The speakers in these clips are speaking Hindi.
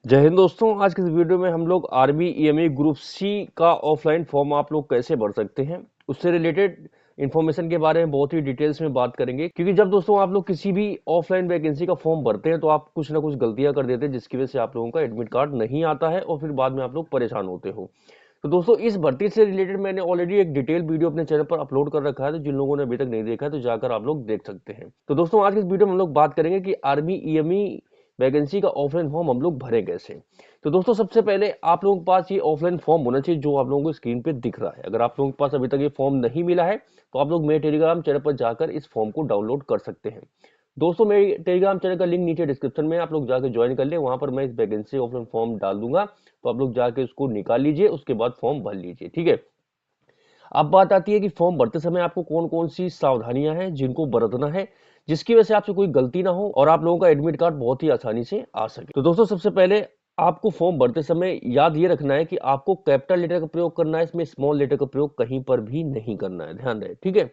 जय हिंद दोस्तों। आज के इस वीडियो में हम लोग आर्मी ईएमई ग्रुप सी का ऑफलाइन फॉर्म आप लोग कैसे भर सकते हैं उससे रिलेटेड इन्फॉर्मेशन के बारे में बहुत ही डिटेल्स में बात करेंगे। क्योंकि जब दोस्तों आप लोग किसी भी ऑफलाइन वैकेंसी का फॉर्म भरते हैं तो आप कुछ ना कुछ गलतियां कर देते हैं, जिसकी वजह से आप लोगों का एडमिट कार्ड नहीं आता है और फिर बाद में आप लोग परेशान होते हो। तो दोस्तों इस भर्ती से रिलेटेड मैंने ऑलरेडी एक डिटेल वीडियो अपने चैनल पर अपलोड कर रखा है, तो जिन लोगों ने अभी तक नहीं देखा है तो जाकर आप लोग देख सकते हैं। तो दोस्तों आज के इस वीडियो में हम लोग बात करेंगे कि आर्मी ईएमई वैकेंसी का ऑफलाइन फॉर्म हम लोग भरें कैसे। तो दोस्तों सबसे पहले आप लोगों के पास ये ऑफलाइन फॉर्म होना चाहिए जो आप लोगों को स्क्रीन पे दिख रहा है। अगर आप लोगों के पास अभी तक ये फॉर्म नहीं मिला है तो आप लोग मेरे टेलीग्राम चैनल पर जाकर इस फॉर्म को डाउनलोड कर सकते हैं। दोस्तों मेरे टेलीग्राम चैनल का लिंक नीचे डिस्क्रिप्शन में आप लोग जाकर ज्वाइन कर ले, वहां पर मैं इस वैकेंसी ऑफलाइन फॉर्म डाल दूंगा, तो आप लोग जाके उसको निकाल लीजिए, उसके बाद फॉर्म भर लीजिए। ठीक है। अब बात आती है कि फॉर्म भरते समय आपको कौन कौन सी सावधानियां हैं जिनको बरतना है, जिसकी वजह से आपसे कोई गलती ना हो और आप लोगों का एडमिट कार्ड बहुत ही आसानी से आ सके। तो दोस्तों सबसे पहले आपको फॉर्म भरते समय याद ये रखना है कि आपको कैपिटल लेटर का प्रयोग करना है, इसमें स्मॉल लेटर का प्रयोग कहीं पर भी नहीं करना है, ध्यान रहे। ठीक है।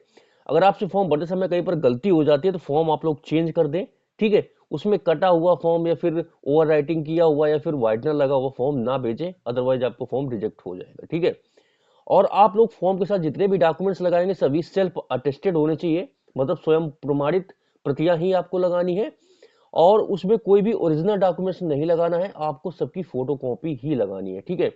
अगर आपसे फॉर्म भरते समय कहीं पर गलती हो जाती है तो फॉर्म आप लोग चेंज कर दें। ठीक है। उसमें कटा हुआ फॉर्म या फिर ओवर राइटिंग किया हुआ या फिर व्हाइटनर लगा हुआ फॉर्म ना भेजें, अदरवाइज आपको फॉर्म रिजेक्ट हो जाएगा। ठीक है। और आप लोग फॉर्म के साथ जितने भी डॉक्यूमेंट्स लगाएंगे सभी सेल्फ अटेस्टेड होने चाहिए, मतलब स्वयं प्रमाणित प्रतियां ही आपको लगानी है और उसमें कोई भी ओरिजिनल डॉक्यूमेंट्स नहीं लगाना है, आपको सबकी फोटो कॉपी ही लगानी है। ठीक है।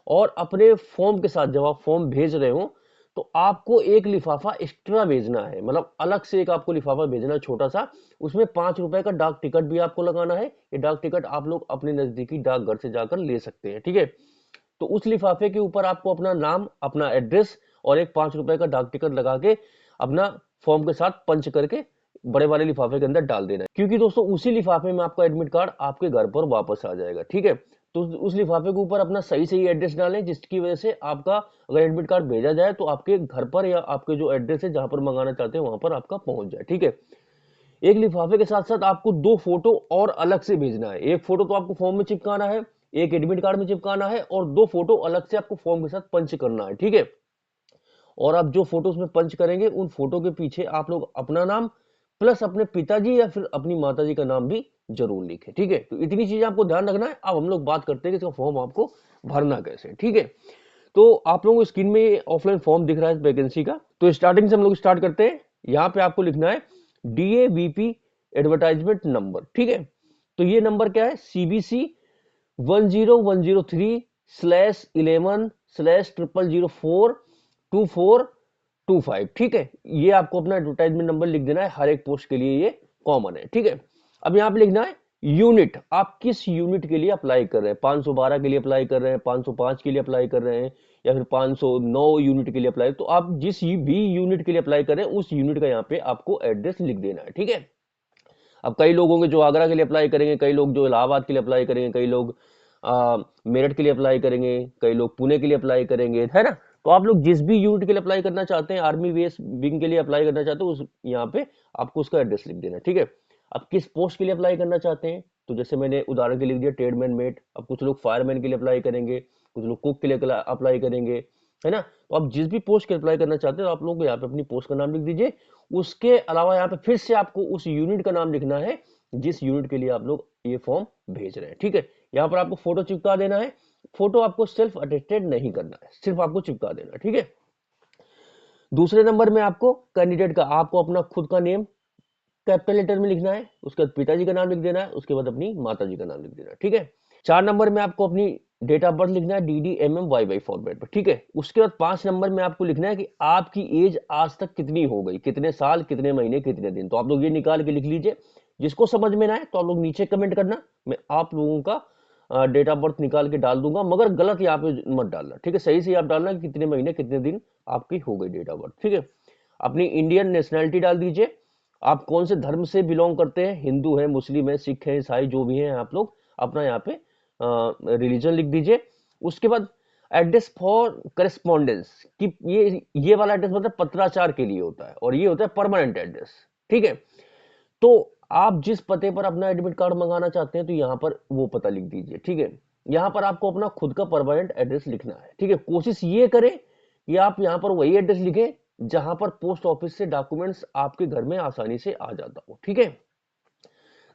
और अपने फॉर्म के साथ जब आप फॉर्म भेज रहे हो तो आपको एक लिफाफा एक्स्ट्रा भेजना है, मतलब अलग से एक आपको लिफाफा भेजना है छोटा सा, उसमें 5 रुपए का डाक टिकट भी आपको लगाना है। ये डाक टिकट आप लोग अपने नजदीकी डाकघर से जाकर ले सकते हैं। ठीक है। तो उस लिफाफे के ऊपर आपको अपना नाम, अपना एड्रेस और एक 5 रुपए का डाक टिकट लगा के अपना फॉर्म के साथ पंच करके बड़े वाले लिफाफे के अंदर डाल देना है, क्योंकि दोस्तों उसी लिफाफे में आपका एडमिट कार्ड आपके घर पर वापस आ जाएगा। ठीक है। तो उस लिफाफे के ऊपर अपना सही सही एड्रेस डालें, जिसकी वजह से आपका अगर एडमिट कार्ड भेजा जाए तो आपके घर पर या आपके जो एड्रेस है जहां पर मंगाना चाहते हैं वहां पर आपका पहुंच जाए। ठीक है। एक लिफाफे के साथ साथ आपको 2 फोटो और अलग से भेजना है। एक फोटो तो आपको फॉर्म में चिपकाना है, एक एडमिट कार्ड में चिपकाना है और 2 फोटो अलग से आपको फॉर्म के साथ पंच करना है। ठीक है। और आप जो फोटो उसमें पंच करेंगे उन फोटो के पीछे आप लोग अपना नाम प्लस अपने पिताजी या फिर अपनी माताजी का नाम भी जरूर लिखें। ठीक है। तो इतनी चीजें आपको ध्यान रखना है। अब हम लोग बात करते हैं कि इसका फॉर्म आपको भरना कैसे। ठीक है। तो आप लोगों को स्क्रीन में ऑफलाइन फॉर्म दिख रहा है वैकेंसी का, तो स्टार्टिंग से हम लोग स्टार्ट करते हैं। यहाँ पे आपको लिखना है DAVP एडवर्टाइजमेंट नंबर। ठीक है। तो ये नंबर क्या है? CBC 10103/11/00042425। ठीक है। ये आपको अपना एडवर्टाइजमेंट नंबर लिख देना है, हर एक पोस्ट के लिए ये कॉमन है। ठीक है। अब यहाँ पे लिखना है यूनिट, आप किस यूनिट के लिए अप्लाई कर रहे हैं। 512 के लिए अप्लाई कर रहे हैं, 505 के लिए अप्लाई कर रहे हैं या फिर 509 यूनिट के लिए अप्लाई, तो आप जिस भी यूनिट के लिए अप्लाई कर रहे हैं उस यूनिट का यहाँ पे आपको एड्रेस लिख देना है। ठीक है। अब कई लोग होंगे जो आगरा के लिए अप्लाई करेंगे, कई लोग जो इलाहाबाद के लिए अप्लाई करेंगे, कई लोग मेरठ के लिए अप्लाई करेंगे, कई लोग पुणे के लिए अप्लाई करेंगे, है ना। तो आप लोग जिस भी यूनिट के लिए अप्लाई करना चाहते हैं, आर्मी बेस विंग के लिए अप्लाई करना चाहते हो, उस यहाँ पे आपको उसका एड्रेस लिख देना है। ठीक है। अब किस पोस्ट के लिए अप्लाई करना चाहते हैं, तो जैसे मैंने उदाहरण के लिए लिख दिया ट्रेडमैन मेट। अब कुछ लोग फायरमैन के लिए अप्लाई करेंगे, कुछ लोग कुक के लिए अप्लाई करेंगे, है ना। तो आप जिस भी पोस्ट के अप्लाई करना चाहते हो आप लोग यहाँ पे अपनी पोस्ट का नाम लिख दीजिए। उसके अलावा यहाँ पे फिर से आपको उस यूनिट का नाम लिखना है जिस यूनिट के लिए आप लोग ये फॉर्म भेज रहे हैं। ठीक है। यहाँ पर आपको फोटो चिपका देना है। फोटो आपको सेल्फ अटेस्टेड नहीं करना है, सिर्फ आपको चिपका देना है। ठीक है। दूसरे नंबर में आपको कैंडिडेट का आपको अपना खुद का नेम कैपिटल लेटर में लिखना है, उसके बाद पिताजी का नाम लिख देना है, उसके बाद अपनी माताजी का नाम लिख देना है। ठीक है। 4 नंबर में आपको अपनी डेट ऑफ बर्थ लिखना है DDMMYY फॉर्मेट पर। ठीक है। उसके बाद 5 नंबर में आपको लिखना है कि आपकी एज आज तक कितनी हो गई, कितने साल, कितने महीने, कितने दिन। तो आप लोग ये निकाल के लिख लीजिए। जिसको समझ में ना आए तो आप लोग नीचे कमेंट करना, मैं आप लोगों का डेट ऑफ बर्थ निकाल के डाल दूंगा, मगर गलत यहाँ पे मत डालना। ठीक है। सही से आप डालना कि कितने महीने कितने दिन आपकी हो गई डेट ऑफ बर्थ। ठीक है। अपनी इंडियन नेशनैलिटी डाल दीजिए, आप कौन से धर्म से बिलोंग करते हैं, हिंदू है, मुस्लिम है, सिख है, ईसाई, जो भी हैं आप लोग अपना यहाँ पे रिलीजन लिख दीजिए। उसके बाद एड्रेस फॉर करेस्पॉन्डेंस कि ये वाला एड्रेस मतलब पत्राचार के लिए होता है और ये होता है परमानेंट एड्रेस। ठीक है। तो आप जिस पते पर अपना एडमिट कार्ड मंगाना चाहते हैं तो यहाँ पर वो पता लिख दीजिए। ठीक है। यहाँ पर आपको अपना खुद का परमानेंट एड्रेस लिखना है। ठीक है। कोशिश ये करें कि आप यहाँ पर वही एड्रेस लिखें जहां पर पोस्ट ऑफिस से डॉक्यूमेंट्स आपके घर में आसानी से आ जाता हो। ठीक है।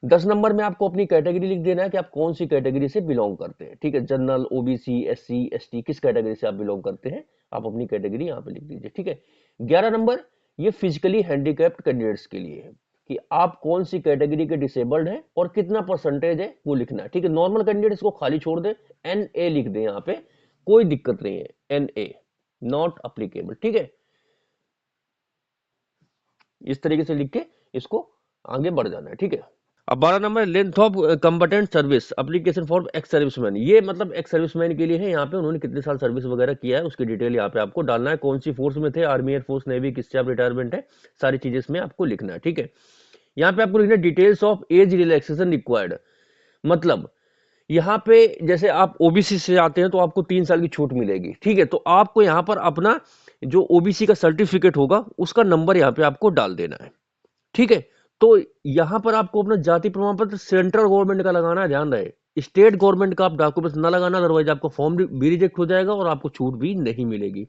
10 नंबर में आपको अपनी कैटेगरी लिख देना है कि आप कौन सी कैटेगरी से बिलोंग करते हैं। ठीक है, जनरल, ओबीसी, एससी, एसटी, किस कैटेगरी से आप बिलोंग करते हैं, आप अपनी कैटेगरी यहाँ पे लिख दीजिए। ठीक है, 11 नंबर ये फिजिकली हैंडीकैप्ड कैंडिडेट्स के लिए है कि आप कौन सी कैटेगरी के डिसेबल्ड हैं और कितना परसेंटेज है वो लिखना है। ठीक है, नॉर्मल कैंडिडेट्स को खाली छोड़ दें, NA लिख दें, यहाँ पे कोई दिक्कत नहीं है, NA नॉट अप्लीकेबल। ठीक है, इस तरीके से लिख के इसको आगे बढ़ जाना है। ठीक है, अब 12 number length of combatant service application for ex serviceman, ये मतलब एक्स सर्विसमैन के लिए है। यहाँ पे उन्होंने कितने साल सर्विस वगैरह किया है उसकी डिटेल यहाँ पे आपको डालना है, कौन सी फोर्स में थे, आर्मी, एयरफोर्स, नेवी, किससे आप रिटायरमेंट है, सारी चीजें इसमें आपको लिखना है। ठीक है, यहाँ पे आपको लिखना है details of age relaxation required, मतलब यहाँ पे जैसे आप ओबीसी से आते हैं तो आपको 3 साल की छूट मिलेगी। ठीक है, तो आपको यहाँ पर अपना जो ओबीसी का सर्टिफिकेट होगा उसका नंबर यहाँ पे आपको डाल देना है। ठीक है, तो यहां पर आपको अपना जाति प्रमाण पत्र सेंट्रल गवर्नमेंट का लगाना है, ध्यान रहे, स्टेट गवर्नमेंट का आप डॉक्यूमेंट्स ना लगाना, अदरवाइज आपका फॉर्म भी रिजेक्ट हो जाएगा और आपको छूट भी नहीं मिलेगी।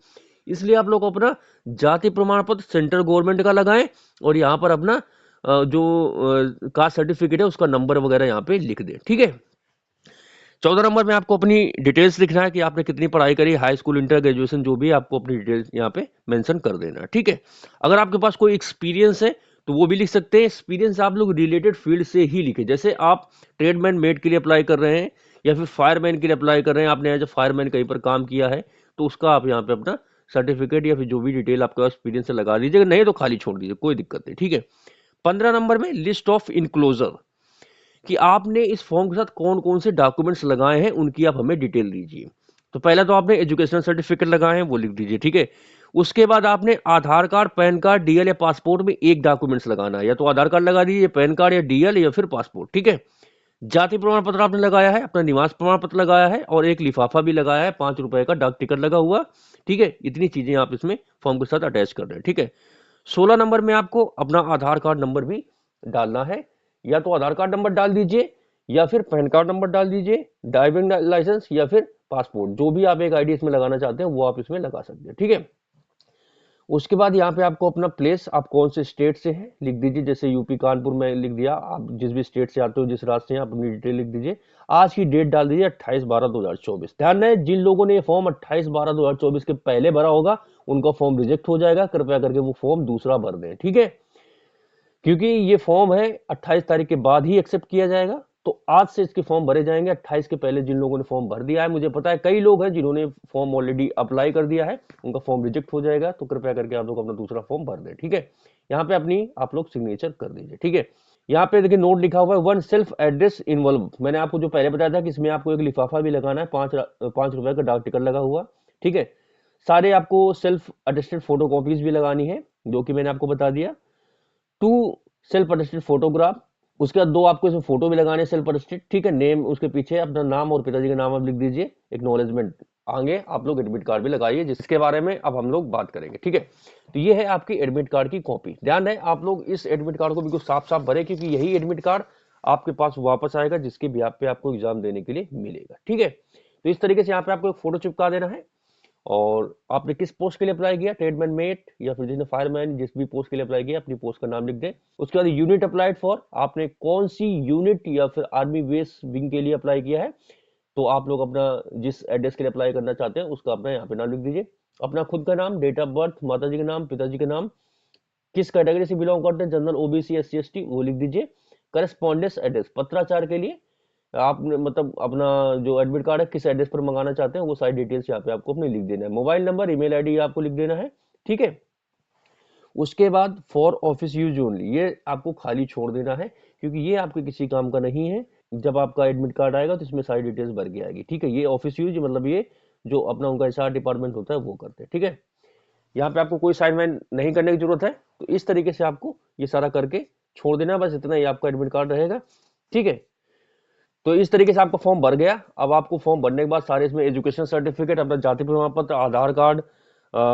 इसलिए आप लोग अपना जाति प्रमाण पत्र सेंट्रल गवर्नमेंट का लगाएं और यहाँ पर अपना जो कास्ट सर्टिफिकेट है उसका नंबर वगैरह यहाँ पे लिख दें। ठीक है, 14 नंबर में आपको अपनी डिटेल्स लिखना है कि आपने कितनी पढ़ाई करी, हाई स्कूल, इंटर, ग्रेजुएशन, जो भी आपको अपनी डिटेल्स यहाँ पे मेंशन कर देना है। ठीक है, अगर आपके पास कोई एक्सपीरियंस है तो वो भी लिख सकते हैं। एक्सपीरियंस आप लोग रिलेटेड फील्ड से ही लिखे, जैसे आप ट्रेडमैन मेट के लिए अप्लाई कर रहे हैं या फिर फायरमैन के लिए अप्लाई कर रहे हैं, आपने एज ए फायरमैन कहीं पर काम किया है तो उसका आप यहाँ पे अपना सर्टिफिकेट या फिर जो भी डिटेल आपका एक्सपीरियंस से लगा दीजिएगा, नहीं तो खाली छोड़ दीजिए, कोई दिक्कत नहीं। ठीक है, 15 नंबर में लिस्ट ऑफ इनक्लोजर, कि आपने इस फॉर्म के साथ कौन कौन से डॉक्यूमेंट्स लगाए हैं उनकी आप हमें डिटेल दीजिए। तो पहला तो आपने एजुकेशनल सर्टिफिकेट लगाए हैं वो लिख दीजिए। ठीक है, उसके बाद आपने आधार कार्ड, पैन कार्ड, डीएल या पासपोर्ट में एक डॉक्यूमेंट्स लगाना है, या तो आधार कार्ड लगा दीजिए, पैन कार्ड या डीएल या फिर पासपोर्ट। ठीक है, जाति प्रमाण पत्र आपने लगाया है, अपना निवास प्रमाण पत्र लगाया है और एक लिफाफा भी लगाया है, 5 रुपए का डाक टिकट लगा हुआ। ठीक है, इतनी चीजें आप इसमें फॉर्म के साथ अटैच कर रहे हैं। ठीक है, 16 नंबर में आपको अपना आधार कार्ड नंबर भी डालना है, या तो आधार कार्ड नंबर डाल दीजिए या फिर पैन कार्ड नंबर डाल दीजिए, ड्राइविंग लाइसेंस या फिर पासपोर्ट, जो भी आप एक आईडी इसमें लगाना चाहते हैं वो आप इसमें लगा सकते हैं। ठीक है, उसके बाद यहाँ पे आपको अपना प्लेस, आप कौन से स्टेट से हैं लिख दीजिए, जैसे यूपी कानपुर में लिख दिया, आप जिस भी स्टेट से आते हो, जिस राज्य से हैं, आप अपनी डिटेल लिख दीजिए। आज की डेट डाल दीजिए 28/12/2024। ध्यान रहे, जिन लोगों ने ये फॉर्म 28/12/2024 के पहले भरा होगा उनका फॉर्म रिजेक्ट हो जाएगा, कृपया करके वो फॉर्म दूसरा भर दें। ठीक है, क्योंकि ये फॉर्म है 28 तारीख के बाद ही एक्सेप्ट किया जाएगा, तो आज से इसके फॉर्म भरे जाएंगे। 28 के पहले जिन लोगों ने फॉर्म भर दिया है, मुझे पता है कई लोग हैं जिन्होंने फॉर्म ऑलरेडी अप्लाई कर दिया है, उनका फॉर्म रिजेक्ट हो जाएगा, तो कृपया करके आप लोग अपना दूसरा फॉर्म भर दें। ठीक है, यहाँ पे अपनी आप लोग सिग्नेचर कर दीजिए। ठीक है, यहाँ पे देखिए नोट लिखा हुआ है, वन सेल्फ एड्रेस इन्वॉल्व, मैंने आपको जो पहले बताया था कि इसमें आपको एक लिफाफा भी लगाना है, 5 रुपए का डाक टिकट लगा हुआ। ठीक है, सारे आपको सेल्फ अटेस्टेड फोटो कॉपीज भी लगानी है, जो कि मैंने आपको बता दिया। 2 सेल्फ अटेस्टेड फोटोग्राफ, उसके बाद 2 आपको इसमें फोटो भी लगाने सेल्फ अटेस्टेड। ठीक है, नेम उसके पीछे अपना नाम और पिताजी का नाम आप लिख दीजिए, एक्नॉलेजमेंट। आगे आप लोग एडमिट कार्ड भी लगाइए, जिसके बारे में अब हम लोग बात करेंगे। ठीक है, तो ये है आपकी एडमिट कार्ड की कॉपी। ध्यान है, आप लोग इस एडमिट कार्ड को बिल्कुल साफ साफ भरे, क्योंकि यही एडमिट कार्ड आपके पास वापस आएगा जिसके बिहाफ पे आपको एग्जाम देने के लिए मिलेगा। ठीक है, तो इस तरीके से यहाँ पे आपको एक फोटो चिपका देना है। और आपने किस पोस्ट के लिए अप्लाई किया, ट्रेडमैन मेट या फिर जिसने फायरमैन, जिस भी पोस्ट के लिए अप्लाई किया अपनी पोस्ट का नाम लिख दें। उसके बाद यूनिट अप्लाइड फॉर, आपने कौन सी यूनिट या फिर आर्मी बेस विंग के लिए अप्लाई किया है, तो आप लोग अपना जिस एड्रेस के लिए अप्लाई करना चाहते हैं उसका अपना यहाँ पे नाम लिख दीजिए। अपना खुद का नाम, डेट ऑफ बर्थ, माताजी का नाम, पिताजी का नाम, किस कैटेगरी से बिलोंग करते हैं, जनरल, ओबीसी, एससी, एसटी, वो लिख दीजिए। करस्पॉन्डेंस एड्रेस, पत्राचार के लिए आपने मतलब अपना जो एडमिट कार्ड है किस एड्रेस पर मंगाना चाहते हैं वो सारी डिटेल्स यहाँ पे आपको अपने लिख देना है। मोबाइल नंबर, ईमेल आईडी आपको लिख देना है। ठीक है, उसके बाद फॉर ऑफिस यूज ओनली, ये आपको खाली छोड़ देना है, क्योंकि ये आपके किसी काम का नहीं है। जब आपका एडमिट कार्ड आएगा तो इसमें सारी डिटेल्स भर के आएगी। ठीक है, ये ऑफिस यूज मतलब ये जो अपना उनका एचआर डिपार्टमेंट होता है वो करते हैं। ठीक है, यहाँ पे आपको कोई साइन वाइन नहीं करने की जरूरत है, तो इस तरीके से आपको ये सारा करके छोड़ देना है, बस इतना ही आपका एडमिट कार्ड रहेगा। ठीक है, तो इस तरीके से आपका फॉर्म भर गया। अब आपको फॉर्म भरने के बाद सारे इसमें एजुकेशन सर्टिफिकेट, अपना जाति प्रमाण पत्र, आधार कार्ड,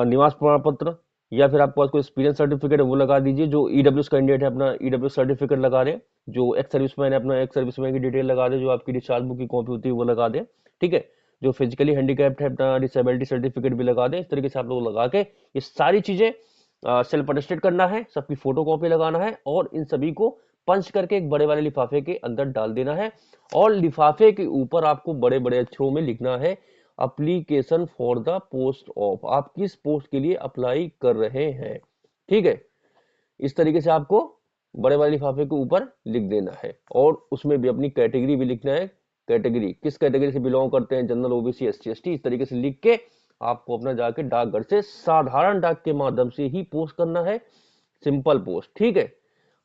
निवास प्रमाण पत्र, या फिर आपके पास कोई एक्सपीरियंस सर्टिफिकेट है वो लगा दीजिए। जो ईडब्ल्यूएस कैंडिडेट है अपना ईडब्ल्यूएस सर्टिफिकेट लगा दें, जो एक्स सर्विसमैन है अपना एक्स सर्विसमैन की डिटेल लगा दे, जो आपकी डिस्चार्ज बुक की कॉपी होती है वो लगा दें। ठीक है, जो फिजिकली हैंडीकैप्ड है अपना डिसेबिलिटी सर्टिफिकेट भी लगा दें। इस तरीके से आप लोग लगा के ये सारी चीजें सेल्फ अटेस्टेड करना है, सबकी फोटो कॉपी लगाना है और इन सभी को पंच करके एक बड़े वाले लिफाफे के अंदर डाल देना है और लिफाफे के ऊपर आपको बड़े बड़े अक्षरों में लिखना है application for the post of, आप किस पोस्ट के लिए अप्लाई कर रहे हैं। ठीक है, इस तरीके से आपको बड़े वाले लिफाफे के ऊपर लिख देना है और उसमें भी अपनी कैटेगरी भी लिखना है, कैटेगरी किस कैटेगरी से बिलोंग करते हैं, जनरल, ओबीसी, एससी, एसटी, इस तरीके से लिख के आपको अपना जाके डाकघर से साधारण डाक के माध्यम से ही पोस्ट करना है, सिंपल पोस्ट। ठीक है,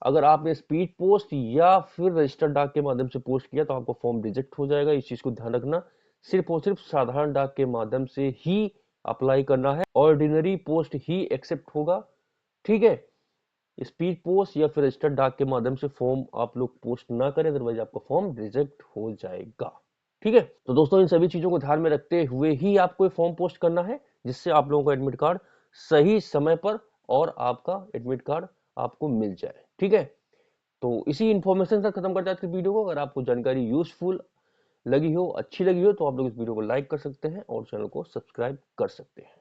अगर आपने स्पीड पोस्ट या फिर रजिस्टर्ड डाक के माध्यम से पोस्ट किया तो आपका फॉर्म रिजेक्ट हो जाएगा, इस चीज को ध्यान रखना। सिर्फ और सिर्फ साधारण डाक के माध्यम से ही अप्लाई करना है, ऑर्डिनरी पोस्ट ही एक्सेप्ट होगा। ठीक है, स्पीड पोस्ट या फिर रजिस्टर्ड डाक के माध्यम से फॉर्म आप लोग पोस्ट ना करें, अदरवाइज आपका फॉर्म रिजेक्ट हो जाएगा। ठीक है, तो दोस्तों इन सभी चीजों को ध्यान में रखते हुए ही आपको फॉर्म पोस्ट करना है, जिससे आप लोगों का एडमिट कार्ड सही समय पर और आपका एडमिट कार्ड आपको मिल जाए। ठीक है, तो इसी इंफॉर्मेशन से खत्म करते हैं आज की वीडियो को। अगर आपको जानकारी यूजफुल लगी हो, अच्छी लगी हो, तो आप लोग इस वीडियो को लाइक कर सकते हैं और चैनल को सब्सक्राइब कर सकते हैं।